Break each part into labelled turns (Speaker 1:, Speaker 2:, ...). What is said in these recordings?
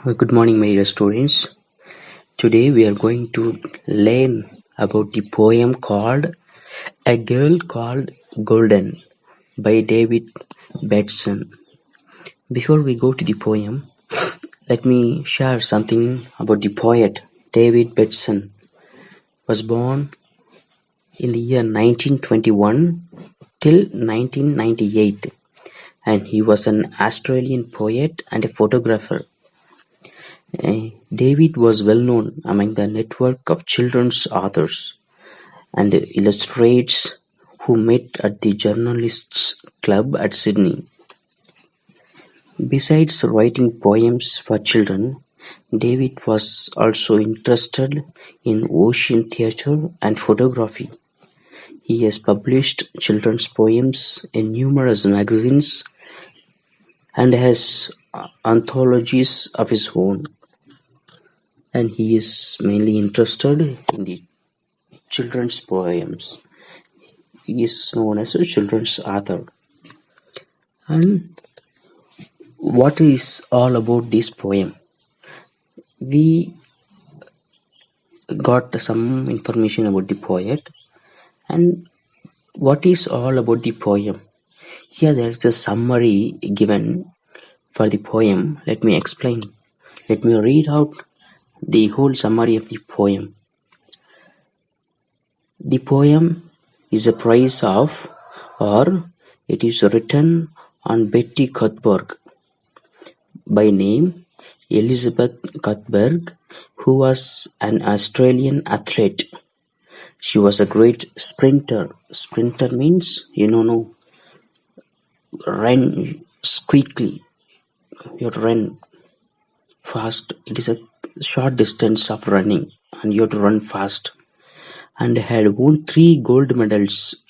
Speaker 1: Good morning, my dear students. Today we are going to learn about the poem called A Girl Called Golden by David Batson. Before we go to the poem, let me share something about the poet. David Batson was born in the year 1921 till 1998, and he was an Australian poet and a photographer. David was well known among the network of children's authors and illustrates who met at the Journalists' Club at Sydney. Besides writing poems for children, David was also interested in ocean theatre and photography. He has published children's poems in numerous magazines and has anthologies of his own. And he is mainly interested in the children's poems. He is known as a children's author. And what is all about this poem? We got some information about the poet and what is all about the poem. Here there is a summary given for the poem. Let me explain. Let me read out the whole summary of the poem. The poem is a praise of, or it is written on Betty Cuthbert, by name Elizabeth Cuthbert, who was an Australian athlete. She was a great sprinter. Sprinter means, run quickly. You run fast. It is a short distance of running and you have to run fast. And had won 3 gold medals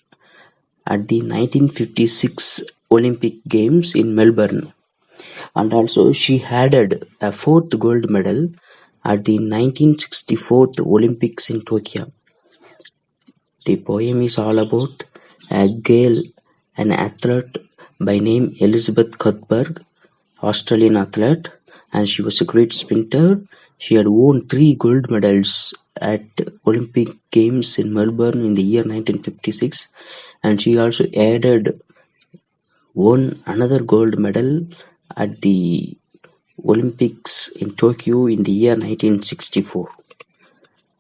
Speaker 1: at the 1956 Olympic Games in Melbourne. And also she added a 4th gold medal at the 1964 Olympics in Tokyo. The poem is all about a girl, an athlete by name Elizabeth Cuthbert, Australian athlete, and she was a great sprinter. She had won 3 gold medals at Olympic Games in Melbourne in the year 1956, and she also won another gold medal at the Olympics in Tokyo in the year 1964.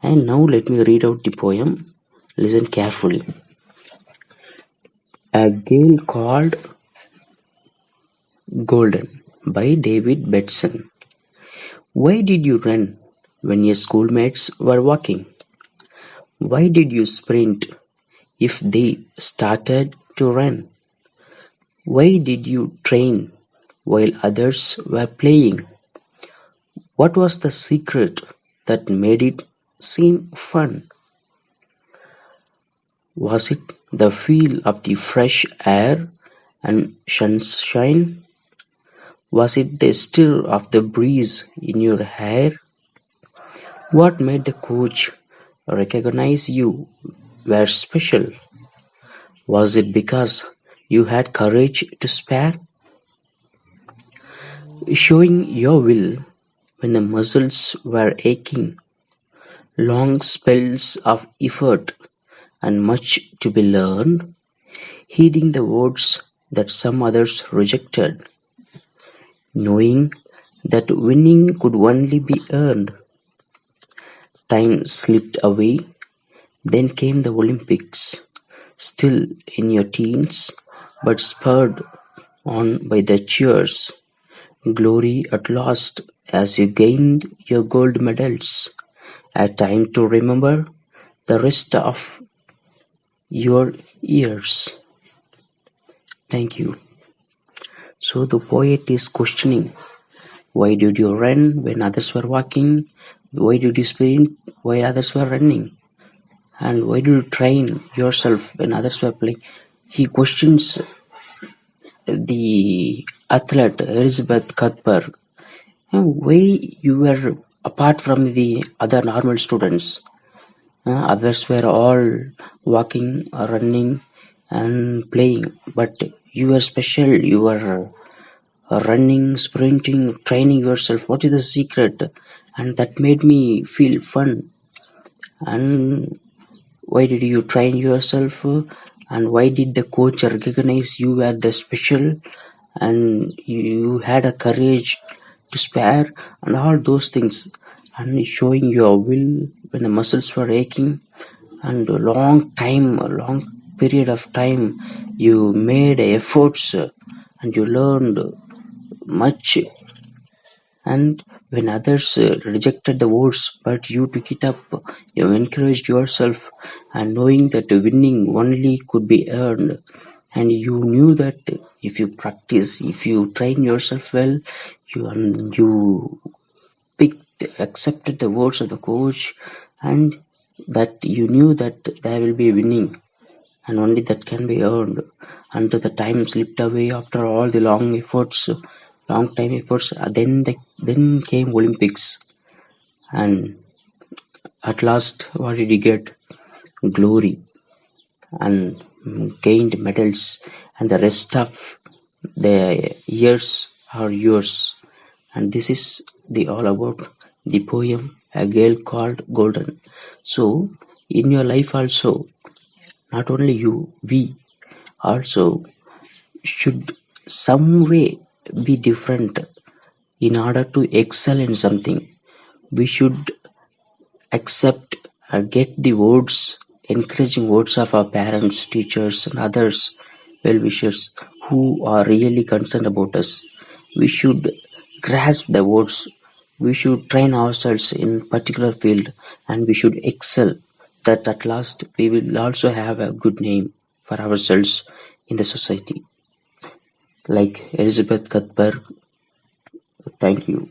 Speaker 1: And now let me read out the poem. Listen carefully. A Girl Called Golden by David Batson. Why did you run when your schoolmates were walking? Why did you sprint if they started to run? Why did you train while others were playing? What was the secret that made it seem fun? Was it the feel of the fresh air and sunshine? Was it the stir of the breeze in your hair? What made the coach recognize you were special? Was it because you had courage to spare? Showing your will when the muscles were aching, long spells of effort and much to be learned, heeding the words that some others rejected, knowing that winning could only be earned. Time slipped away, then came the Olympics, still in your teens, but spurred on by the cheers. Glory at last as you gained your gold medals, a time to remember the rest of your years. Thank you. So the poet is questioning, why did you run when others were walking? Why did you sprint while others were running? And why do you train yourself when others were playing? He questions the athlete Elizabeth Cuthbert. Why you were apart from the other normal students? Others were all walking, running and playing, but you were special. You were running, sprinting, training yourself. What is the secret? And that made me feel fun. And why did you train yourself? And why did the coach recognize you as the special? And you had a courage to spare, and all those things, and showing your will when the muscles were aching, and a long period of time, you made efforts, and you learned much. And when others rejected the words, but you took it up, you encouraged yourself, and knowing that winning only could be earned. And you knew that if you practice, if you train yourself well, you accepted the words of the coach, and that you knew that there will be winning, and only that can be earned. Until the time slipped away after all the long time efforts. Then came Olympics, and at last, what did you get? Glory, and gained medals, and the rest of the years are yours. And this is the all about the poem A Girl Called Golden. So, in your life also, not only you, we also should some way be different in order to excel in something. We should accept get the words, encouraging words of our parents, teachers, and others, well wishers who are really concerned about us. We should grasp the words. We should train ourselves in particular field, and we should excel. That at last we will also have a good name for ourselves in the society. Like Elizabeth Cuthbert, thank you.